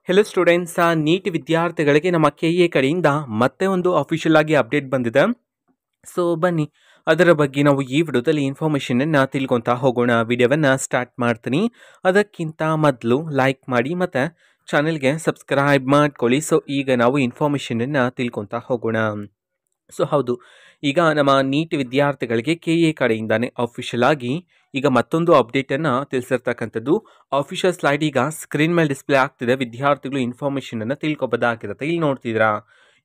Hello students, neat ವಿದ್ಯಾರ್ಥಿಗಳಿಗೆ ನಮ್ಮ KA ಕಡೆಯಿಂದ ಮತ್ತೆ ಒಂದು ಅಫಿಷಿಯಲ್ ಆಗಿ ಅಪ್ಡೇಟ್ ಬಂದಿದೆ. ಸೊ ಬನ್ನಿ ಅದರ ಬಗ್ಗೆ ನಾವು ಈ ವಿಡಿಯೋದಲ್ಲಿ ಇನ್ಫಾರ್ಮೇಷನನ್ನು ತಿಳ್ಕೊತಾ ಹೋಗೋಣ. ವಿಡಿಯೋವನ್ನು ಸ್ಟಾರ್ಟ್ ಮಾಡ್ತೀನಿ. ಅದಕ್ಕಿಂತ ಮೊದಲು ಲೈಕ್ ಮಾಡಿ ಮತ್ತು ಚಾನೆಲ್ಗೆ ಸಬ್ಸ್ಕ್ರೈಬ್ ಮಾಡ್ಕೊಳ್ಳಿ. ಸೊ ಈಗ ನಾವು ಇನ್ಫಾರ್ಮೇಷನನ್ನು ತಿಳ್ಕೊತಾ ಹೋಗೋಣ. ಸೊ ಹೌದು, ಈಗ ನಮ್ಮ ನೀಟ್ ವಿದ್ಯಾರ್ಥಿಗಳಿಗೆ ಕೆ.ಎ ಕಡೆಯಿಂದಾನೆ ಅಫಿಷಿಯಲ್ ಆಗಿ ಈಗ ಮತ್ತೊಂದು ಅಪ್ಡೇಟನ್ನು ತಿಳಿಸಿರ್ತಕ್ಕಂಥದ್ದು. ಅಫಿಷಿಯಲ್ ಸ್ಲೈಡ್ ಈಗ ಸ್ಕ್ರೀನ್ ಮೇಲೆ ಡಿಸ್ಪ್ಲೇ ಆಗ್ತಿದೆ. ವಿದ್ಯಾರ್ಥಿಗಳು ಇನ್ಫಾರ್ಮೇಷನನ್ನು ತಿಳ್ಕೊಬೋದಾಗಿರುತ್ತೆ. ಇಲ್ಲಿ ನೋಡ್ತಿದ್ದೀರಾ,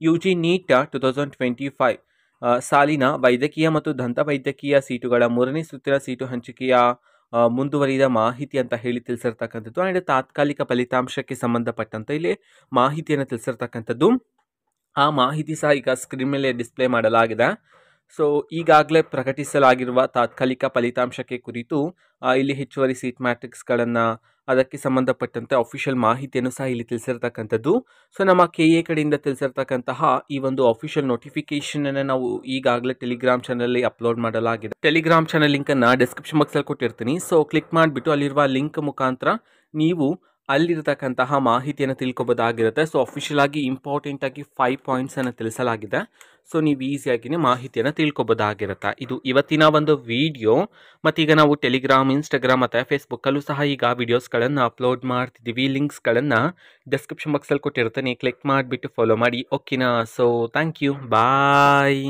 UG ನೀಟ್ 2025 ಸಾಲಿನ ವೈದ್ಯಕೀಯ ಮತ್ತು ದಂತ ವೈದ್ಯಕೀಯ ಸೀಟುಗಳ 3ನೇ ಸುತ್ತಿನ ಸೀಟು ಹಂಚಿಕೆಯ ಮುಂದುವರಿದ ಮಾಹಿತಿ ಅಂತ ಹೇಳಿ ತಿಳಿಸಿರ್ತಕ್ಕಂಥದ್ದು. ಆ್ಯಂಡ್ ತಾತ್ಕಾಲಿಕ ಫಲಿತಾಂಶಕ್ಕೆ ಸಂಬಂಧಪಟ್ಟಂತೆ ಇಲ್ಲಿ ಮಾಹಿತಿಯನ್ನು ತಿಳಿಸಿರ್ತಕ್ಕಂಥದ್ದು. ಆ ಮಾಹಿತಿ ಸಹ ಈಗ ಸ್ಕ್ರೀನ್ ಮೇಲೆ ಡಿಸ್ಪ್ಲೇ ಮಾಡಲಾಗಿದೆ. ಸೊ ಈಗಾಗಲೇ ಪ್ರಕಟಿಸಲಾಗಿರುವ ತಾತ್ಕಾಲಿಕ ಫಲಿತಾಂಶಕ್ಕೆ ಕುರಿತು ಇಲ್ಲಿ ಹೆಚ್ಚುವರಿ ಸೀಟ್ ಮ್ಯಾಟ್ರಿಕ್ಸ್ಗಳನ್ನು ಅದಕ್ಕೆ ಸಂಬಂಧಪಟ್ಟಂತೆ ಅಫಿಷಿಯಲ್ ಮಾಹಿತಿಯನ್ನು ಸಹ ಇಲ್ಲಿ ತಿಳಿಸಿರ್ತಕ್ಕಂಥದ್ದು. ಸೊ ನಮ್ಮ ಕೆ.ಎ ಕಡೆಯಿಂದ ತಿಳಿಸಿರ್ತಕ್ಕಂತಹ ಈ ಒಂದು ಅಫಿಷಿಯಲ್ ನೋಟಿಫಿಕೇಶನನ್ನು ನಾವು ಈಗಾಗಲೇ ಟೆಲಿಗ್ರಾಮ್ ಚಾನಲಲ್ಲಿ ಅಪ್ಲೋಡ್ ಮಾಡಲಾಗಿದೆ. ಟೆಲಿಗ್ರಾಮ್ ಚಾನಲ್ ಲಿಂಕನ್ನು ಡಿಸ್ಕ್ರಿಪ್ಷನ್ ಬಾಕ್ಸಲ್ಲಿ ಕೊಟ್ಟಿರ್ತೀನಿ. ಸೊ ಕ್ಲಿಕ್ ಮಾಡಿಬಿಟ್ಟು ಅಲ್ಲಿರುವ ಲಿಂಕ್ ಮುಖಾಂತರ ನೀವು ಅಲ್ಲಿರತಕ್ಕಂತಹ ಮಾಹಿತಿಯನ್ನು ತಿಳ್ಕೊಬೋದಾಗಿರುತ್ತೆ. ಸೊ ಅಫಿಷಿಯಲ್ ಆಗಿ ಇಂಪಾರ್ಟೆಂಟ್ ಆಗಿ 5 ಪಾಯಿಂಟ್ಸನ್ನು ತಿಳಿಸಲಾಗಿದೆ. ಸೊ ನೀವು ಈಸಿಯಾಗಿಯೇ ಮಾಹಿತಿಯನ್ನು ತಿಳ್ಕೊಬೋದಾಗಿರುತ್ತೆ. ಇದು ಇವತ್ತಿನ ಒಂದು ವಿಡಿಯೋ. ಮತ್ತೀಗ ನಾವು ಟೆಲಿಗ್ರಾಮ್, ಇನ್ಸ್ಟಾಗ್ರಾಮ್ ಮತ್ತು ಫೇಸ್ಬುಕ್ಕಲ್ಲೂ ಸಹ ಈಗ ವಿಡಿಯೋಸ್ಗಳನ್ನು ಅಪ್ಲೋಡ್ ಮಾಡ್ತಿದ್ದೀವಿ. ಲಿಂಕ್ಸ್ಗಳನ್ನು ಡಿಸ್ಕ್ರಿಪ್ಷನ್ ಬಾಕ್ಸಲ್ಲಿ ಕೊಟ್ಟಿರ್ತೀನಿ. ಕ್ಲಿಕ್ ಮಾಡಿಬಿಟ್ಟು ಫಾಲೋ ಮಾಡಿ. ಓಕೆನಾ? So thank you, bye.